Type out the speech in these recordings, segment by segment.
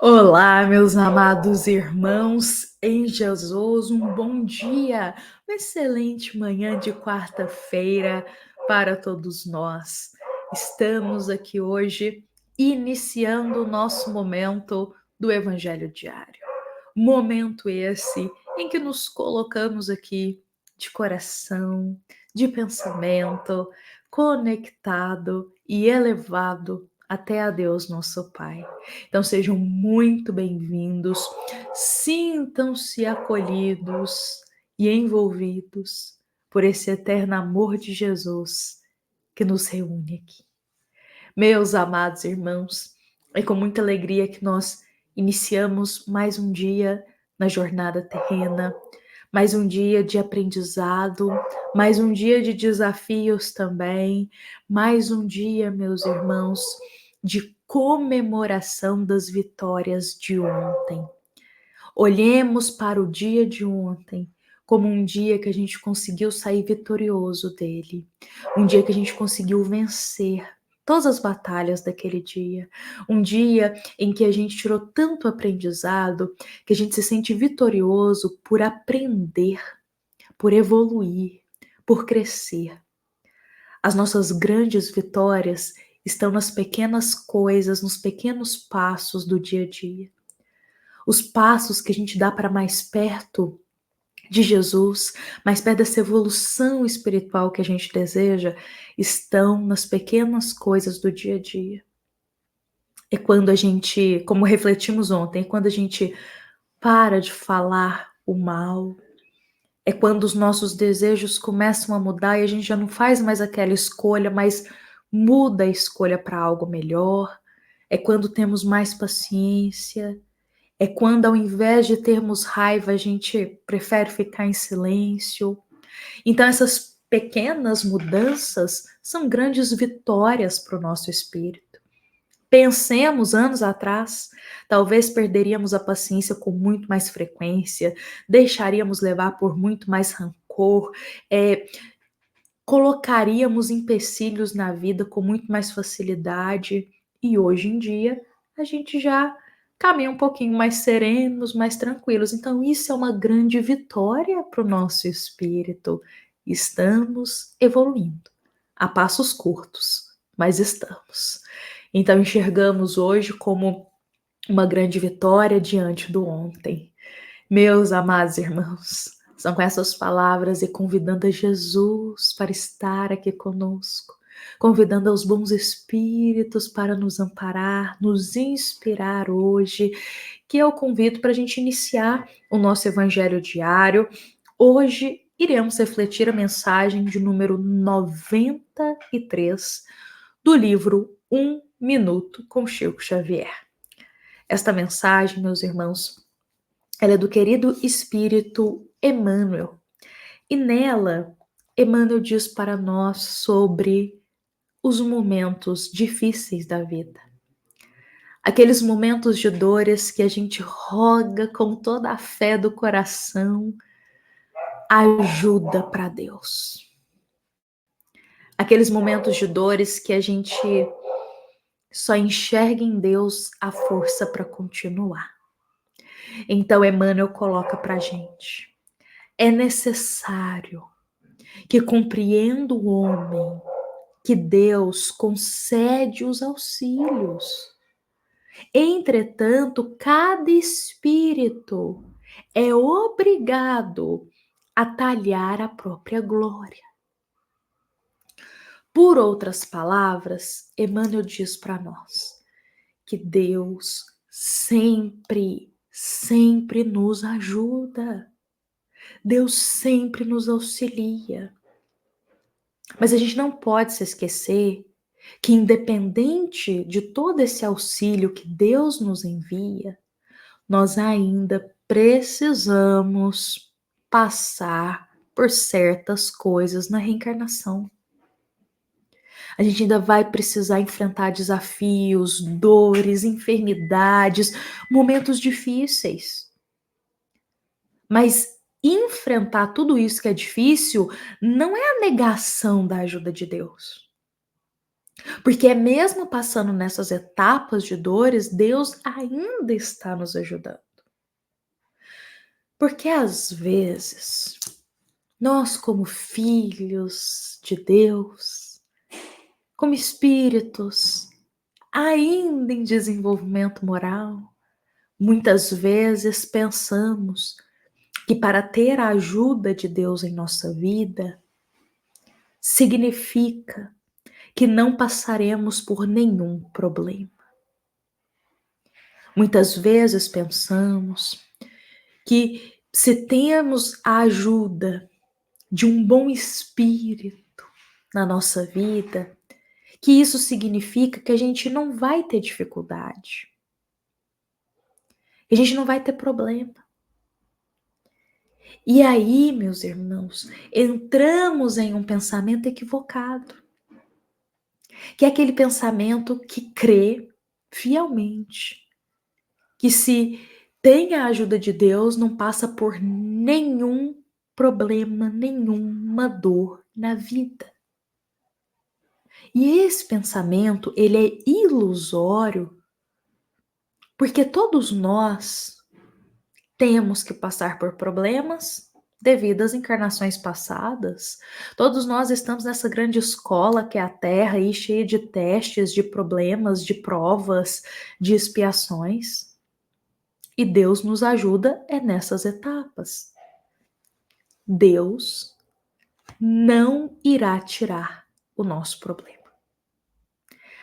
Olá, meus amados irmãos em Jesus, um bom dia, uma excelente manhã de quarta-feira para todos nós. Estamos aqui hoje iniciando o nosso momento do Evangelho Diário. Momento esse em que nos colocamos aqui de coração, de pensamento, conectado e elevado até a Deus, nosso Pai. Então sejam muito bem-vindos, sintam-se acolhidos e envolvidos por esse eterno amor de Jesus que nos reúne aqui. Meus amados irmãos, é com muita alegria que nós iniciamos mais um dia na jornada terrena, mais um dia de aprendizado, mais um dia de desafios também, mais um dia, meus irmãos, de comemoração das vitórias de ontem. Olhemos para o dia de ontem como um dia que a gente conseguiu sair vitorioso dele, um dia que a gente conseguiu vencer todas as batalhas daquele dia, um dia em que a gente tirou tanto aprendizado que a gente se sente vitorioso por aprender, por evoluir, por crescer. As nossas grandes vitórias estão nas pequenas coisas, nos pequenos passos do dia a dia. Os passos que a gente dá para mais perto de Jesus, mais perto dessa evolução espiritual que a gente deseja, estão nas pequenas coisas do dia a dia. É quando a gente, como refletimos ontem, é quando a gente para de falar o mal, é quando os nossos desejos começam a mudar e a gente já não faz mais aquela escolha, mas muda a escolha para algo melhor, é quando temos mais paciência, é quando, ao invés de termos raiva, a gente prefere ficar em silêncio. Então, essas pequenas mudanças são grandes vitórias para o nosso espírito. Pensemos anos atrás, talvez perderíamos a paciência com muito mais frequência, deixaríamos levar por muito mais rancor, colocaríamos empecilhos na vida com muito mais facilidade. E hoje em dia, a gente já caminha um pouquinho mais serenos, mais tranquilos. Então, isso é uma grande vitória para o nosso espírito. Estamos evoluindo a passos curtos, mas estamos. Então, enxergamos hoje como uma grande vitória diante do ontem. Meus amados irmãos, são com essas palavras e convidando a Jesus para estar aqui conosco, convidando aos bons espíritos para nos amparar, nos inspirar hoje, que eu convido para a gente iniciar o nosso evangelho diário. Hoje iremos refletir a mensagem de número 93 do livro Um Minuto com Chico Xavier. Esta mensagem, meus irmãos, ela é do querido espírito Emmanuel. E nela, Emmanuel diz para nós sobre os momentos difíceis da vida. Aqueles momentos de dores que a gente roga com toda a fé do coração ajuda para Deus. Aqueles momentos de dores que a gente só enxerga em Deus a força para continuar. Então, Emmanuel coloca para a gente: é necessário que compreenda o homem que Deus concede os auxílios. Entretanto, cada espírito é obrigado a talhar a própria glória. Por outras palavras, Emmanuel diz para nós que Deus sempre, sempre nos ajuda. Deus sempre nos auxilia. Mas a gente não pode se esquecer que, independente de todo esse auxílio que Deus nos envia, nós ainda precisamos passar por certas coisas na reencarnação. A gente ainda vai precisar enfrentar desafios, dores, enfermidades, momentos difíceis. Mas enfrentar tudo isso que é difícil não é a negação da ajuda de Deus. Porque é mesmo passando nessas etapas de dores, Deus ainda está nos ajudando. Porque às vezes, nós como filhos de Deus, como espíritos, ainda em desenvolvimento moral, muitas vezes pensamos que para ter a ajuda de Deus em nossa vida, significa que não passaremos por nenhum problema. Muitas vezes pensamos que se temos a ajuda de um bom espírito na nossa vida, que isso significa que a gente não vai ter dificuldade, que a gente não vai ter problema. E aí, meus irmãos, entramos em um pensamento equivocado, que é aquele pensamento que crê fielmente que se tem a ajuda de Deus, não passa por nenhum problema, nenhuma dor na vida. E esse pensamento, ele é ilusório, porque todos nós temos que passar por problemas devido às encarnações passadas. Todos nós estamos nessa grande escola que é a Terra, aí, cheia de testes, de problemas, de provas, de expiações. E Deus nos ajuda nessas etapas. Deus não irá tirar o nosso problema,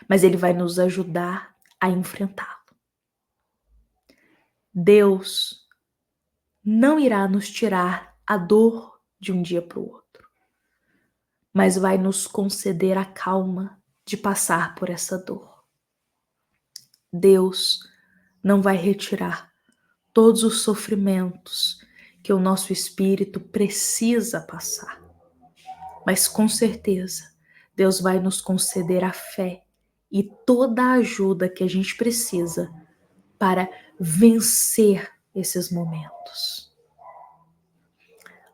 mas Ele vai nos ajudar a enfrentá-lo. Deus não irá nos tirar a dor de um dia para o outro, mas vai nos conceder a calma de passar por essa dor. Deus não vai retirar todos os sofrimentos que o nosso espírito precisa passar, mas com certeza Deus vai nos conceder a fé e toda a ajuda que a gente precisa para vencer esses momentos.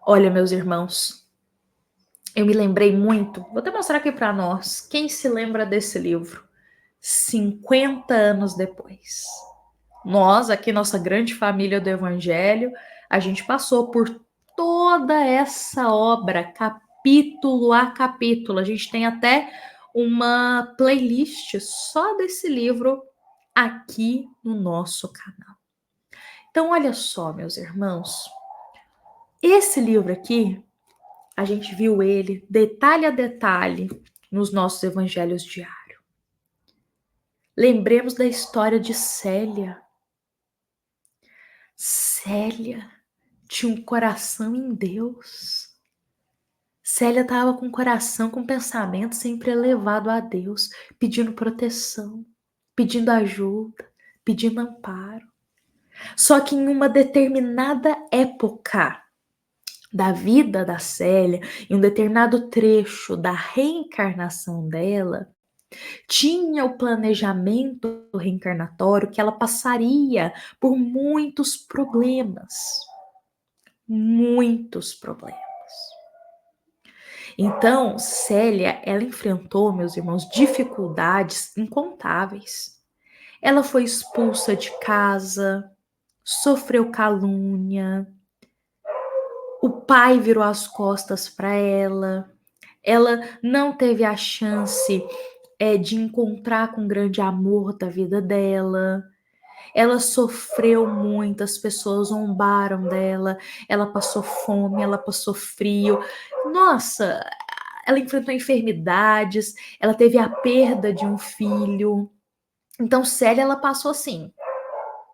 Olha, meus irmãos, eu me lembrei muito, vou até mostrar aqui para nós, quem se lembra desse livro? 50 anos depois. Nós, aqui, nossa grande família do Evangelho, a gente passou por toda essa obra, capítulo a capítulo. A gente tem até uma playlist só desse livro aqui no nosso canal. Então, olha só, meus irmãos, esse livro aqui, a gente viu ele detalhe a detalhe nos nossos evangelhos diários. Lembremos da história de Célia. Célia tinha um coração em Deus. Célia estava com o coração, com o pensamento sempre elevado a Deus, pedindo proteção, pedindo ajuda, pedindo amparo. Só que em uma determinada época da vida da Célia, em um determinado trecho da reencarnação dela, tinha o planejamento reencarnatório que ela passaria por muitos problemas. Muitos problemas. Então, Célia, ela enfrentou, meus irmãos, dificuldades incontáveis. Ela foi expulsa de casa, sofreu calúnia, o pai virou as costas para ela não teve a chance de encontrar com o grande amor da vida dela. Ela sofreu muito, as pessoas zombaram dela, ela passou fome, ela passou frio. Nossa, ela enfrentou enfermidades, ela teve a perda de um filho. Então, Célia, ela passou assim,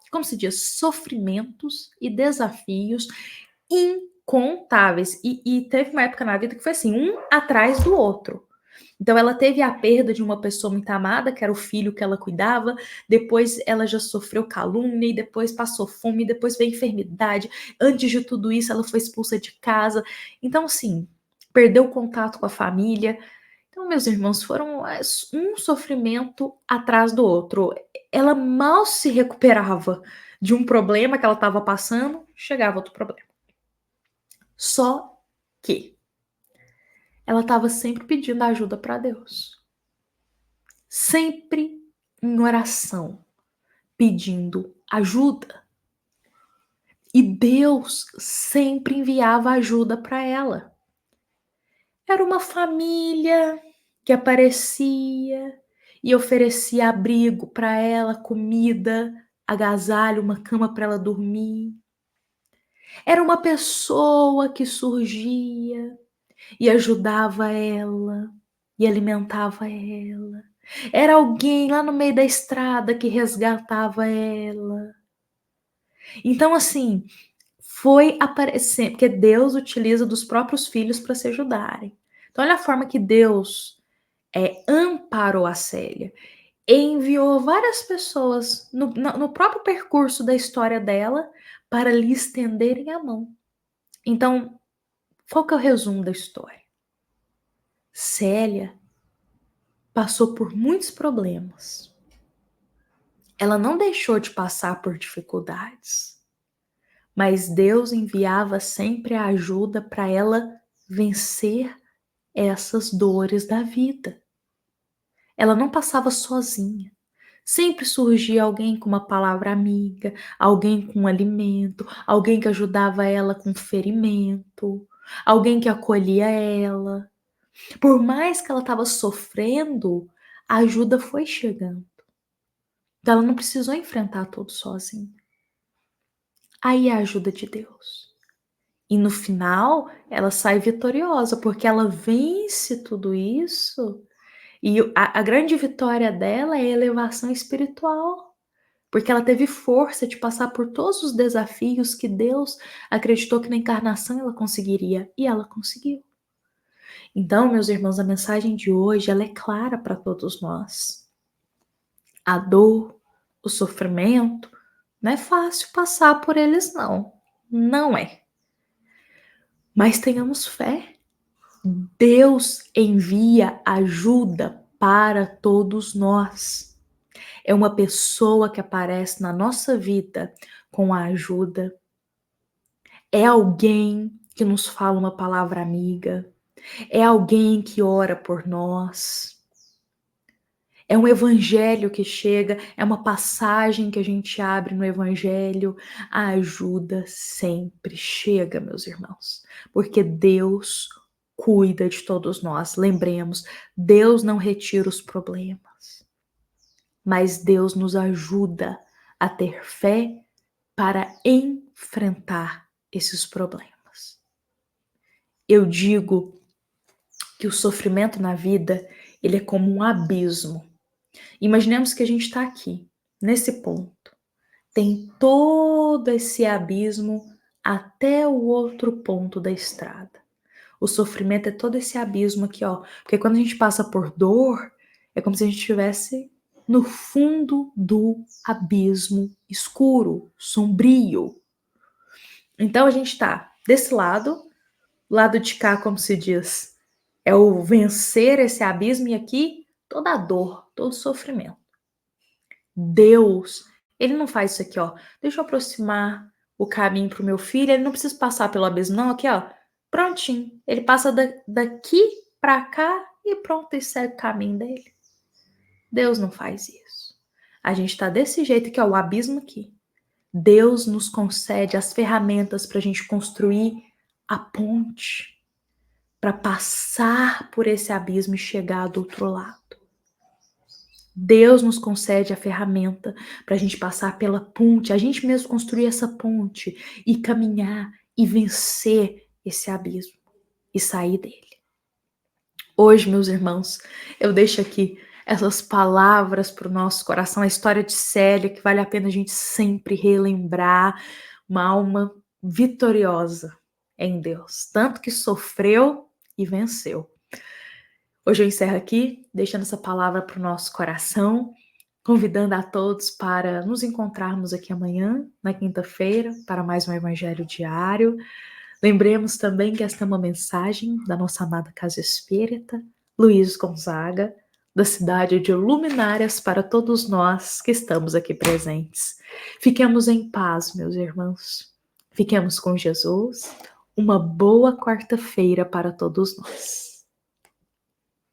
como se diz, sofrimentos e desafios incontáveis. E teve uma época na vida que foi assim, um atrás do outro. Então, ela teve a perda de uma pessoa muito amada, que era o filho que ela cuidava, depois ela já sofreu calúnia, e depois passou fome, e depois veio enfermidade. Antes de tudo isso, ela foi expulsa de casa. Então, assim, perdeu o contato com a família. Então, meus irmãos, foram um sofrimento atrás do outro. Ela mal se recuperava de um problema que ela estava passando, chegava outro problema. Só que ela estava sempre pedindo ajuda para Deus. sempre em oração, pedindo ajuda. E Deus sempre enviava ajuda para ela. Era uma família que aparecia e oferecia abrigo para ela, comida, agasalho, uma cama para ela dormir. Era uma pessoa que surgia e ajudava ela e alimentava ela. Era alguém lá no meio da estrada que resgatava ela. Então, assim, foi aparecendo, porque Deus utiliza dos próprios filhos para se ajudarem. Então, olha a forma que Deus amparou a Célia. Enviou várias pessoas no próprio percurso da história dela para lhe estenderem a mão. Então, qual que é o resumo da história? Célia passou por muitos problemas. Ela não deixou de passar por dificuldades, mas Deus enviava sempre a ajuda para ela vencer essas dores da vida. Ela não passava sozinha. Sempre surgia alguém com uma palavra amiga, alguém com um alimento, alguém que ajudava ela com ferimento, alguém que acolhia ela. Por mais que ela estava sofrendo, a ajuda foi chegando. Então ela não precisou enfrentar tudo sozinha. Aí a ajuda de Deus. E no final, ela sai vitoriosa, porque ela vence tudo isso. E a grande vitória dela é a elevação espiritual. Porque ela teve força de passar por todos os desafios que Deus acreditou que na encarnação ela conseguiria. E ela conseguiu. Então, meus irmãos, a mensagem de hoje ela é clara para todos nós. A dor, o sofrimento, não é fácil passar por eles, não. Não é. Mas tenhamos fé. Deus envia ajuda para todos nós. É uma pessoa que aparece na nossa vida com a ajuda. É alguém que nos fala uma palavra amiga. É alguém que ora por nós. É um evangelho que chega, é uma passagem que a gente abre no evangelho. A ajuda sempre chega, meus irmãos, porque Deus cuida de todos nós. Lembremos, Deus não retira os problemas, mas Deus nos ajuda a ter fé para enfrentar esses problemas. Eu digo que o sofrimento na vida, ele é como um abismo. Imaginemos que a gente está aqui, nesse ponto. Tem todo esse abismo até o outro ponto da estrada. O sofrimento é todo esse abismo aqui, ó. Porque quando a gente passa por dor, é como se a gente estivesse no fundo do abismo escuro, sombrio. Então a gente tá desse lado de cá, como se diz, é o vencer esse abismo, e aqui toda a dor, todo o sofrimento. Deus, ele não faz isso aqui, ó. Deixa eu aproximar o caminho pro meu filho, ele não precisa passar pelo abismo, não, aqui, ó. Prontinho. Ele passa daqui pra cá e pronto, e segue o caminho dele. Deus não faz isso. A gente tá desse jeito aqui, ó, o abismo aqui. Deus nos concede as ferramentas pra gente construir a ponte, para passar por esse abismo e chegar do outro lado. Deus nos concede a ferramenta para a gente passar pela ponte, a gente mesmo construir essa ponte e caminhar e vencer esse abismo e sair dele. Hoje, meus irmãos, eu deixo aqui essas palavras para o nosso coração, a história de Célia, que vale a pena a gente sempre relembrar, uma alma vitoriosa em Deus, tanto que sofreu e venceu. Hoje eu encerro aqui, deixando essa palavra para o nosso coração, convidando a todos para nos encontrarmos aqui amanhã, na quinta-feira, para mais um Evangelho Diário. Lembremos também que esta é uma mensagem da nossa amada Casa Espírita, Luiz Gonzaga, da cidade de Luminárias, para todos nós que estamos aqui presentes. Fiquemos em paz, meus irmãos. Fiquemos com Jesus. Uma boa quarta-feira para todos nós.